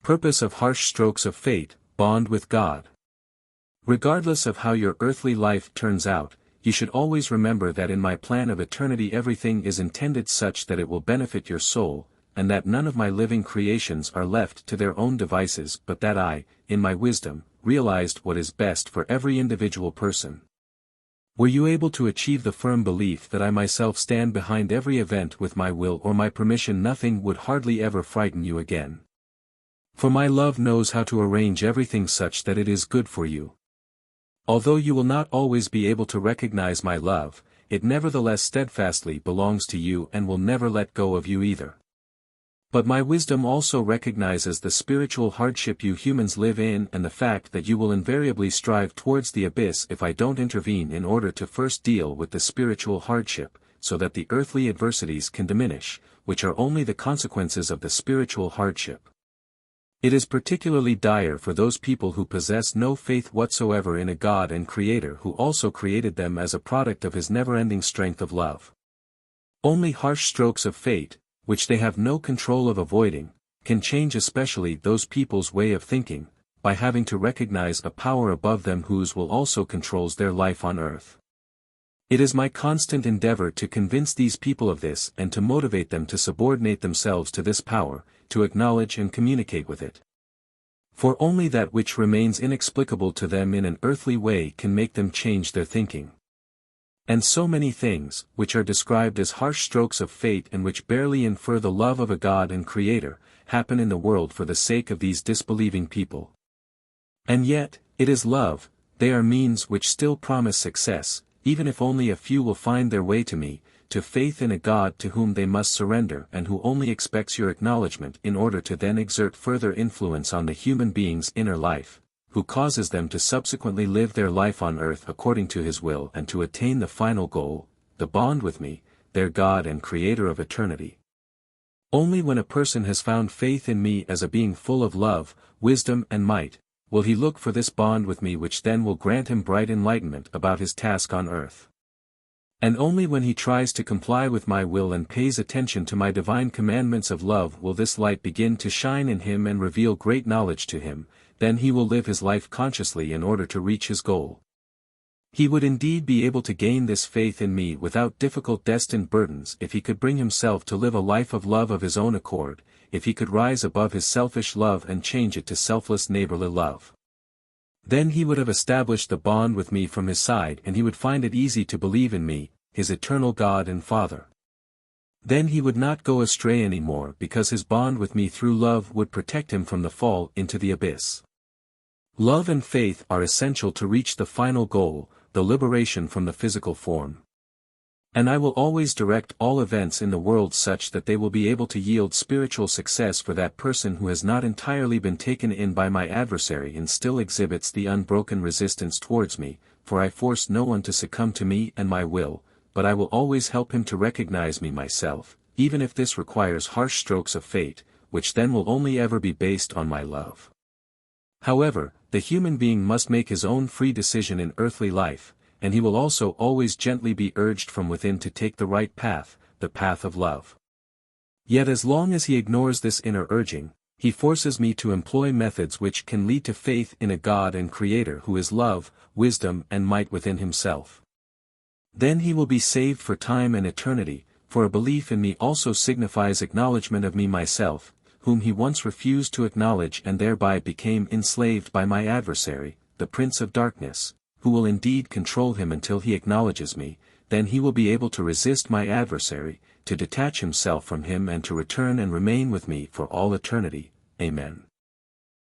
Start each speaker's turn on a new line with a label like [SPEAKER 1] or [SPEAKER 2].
[SPEAKER 1] Purpose of harsh strokes of fate, bond with God. Regardless of how your earthly life turns out, you should always remember that in my plan of eternity everything is intended such that it will benefit your soul, and that none of my living creations are left to their own devices but that I, in my wisdom, realized what is best for every individual person. Were you able to achieve the firm belief that I myself stand behind every event with my will or my permission, nothing would hardly ever frighten you again. For my love knows how to arrange everything such that it is good for you. Although you will not always be able to recognize my love, it nevertheless steadfastly belongs to you and will never let go of you either. But my wisdom also recognizes the spiritual hardship you humans live in and the fact that you will invariably strive towards the abyss if I don't intervene in order to first deal with the spiritual hardship, so that the earthly adversities can diminish, which are only the consequences of the spiritual hardship. It is particularly dire for those people who possess no faith whatsoever in a God and Creator who also created them as a product of His never-ending strength of love. Only harsh strokes of fate, which they have no control of avoiding, can change especially those people's way of thinking, by having to recognize a power above them whose will also controls their life on earth. It is my constant endeavor to convince these people of this and to motivate them to subordinate themselves to this power, to acknowledge and communicate with it. For only that which remains inexplicable to them in an earthly way can make them change their thinking. And so many things, which are described as harsh strokes of fate and which barely infer the love of a God and Creator, happen in the world for the sake of these disbelieving people. And yet, it is love, they are means which still promise success, even if only a few will find their way to me, to faith in a God to whom they must surrender and who only expects your acknowledgement in order to then exert further influence on the human being's inner life, who causes them to subsequently live their life on earth according to His will and to attain the final goal, the bond with me, their God and Creator of eternity. Only when a person has found faith in me as a being full of love, wisdom and might, will he look for this bond with me, which then will grant him bright enlightenment about his task on earth. And only when he tries to comply with my will and pays attention to my divine commandments of love will this light begin to shine in him and reveal great knowledge to him, then he will live his life consciously in order to reach his goal. He would indeed be able to gain this faith in me without difficult destined burdens if he could bring himself to live a life of love of his own accord, if he could rise above his selfish love and change it to selfless neighborly love. Then he would have established the bond with me from his side and he would find it easy to believe in me, his eternal God and Father. Then he would not go astray any more because his bond with me through love would protect him from the fall into the abyss. Love and faith are essential to reach the final goal, the liberation from the physical form. And I will always direct all events in the world such that they will be able to yield spiritual success for that person who has not entirely been taken in by my adversary and still exhibits the unbroken resistance towards me, for I force no one to succumb to me and my will, but I will always help him to recognize me myself, even if this requires harsh strokes of fate, which then will only ever be based on my love. However, the human being must make his own free decision in earthly life, and he will also always gently be urged from within to take the right path, the path of love. Yet as long as he ignores this inner urging, he forces me to employ methods which can lead to faith in a God and Creator who is love, wisdom and might within himself. Then he will be saved for time and eternity, for a belief in me also signifies acknowledgement of me myself, whom he once refused to acknowledge and thereby became enslaved by my adversary, the Prince of Darkness, who will indeed control him until he acknowledges me, then he will be able to resist my adversary, to detach himself from him and to return and remain with me for all eternity. Amen.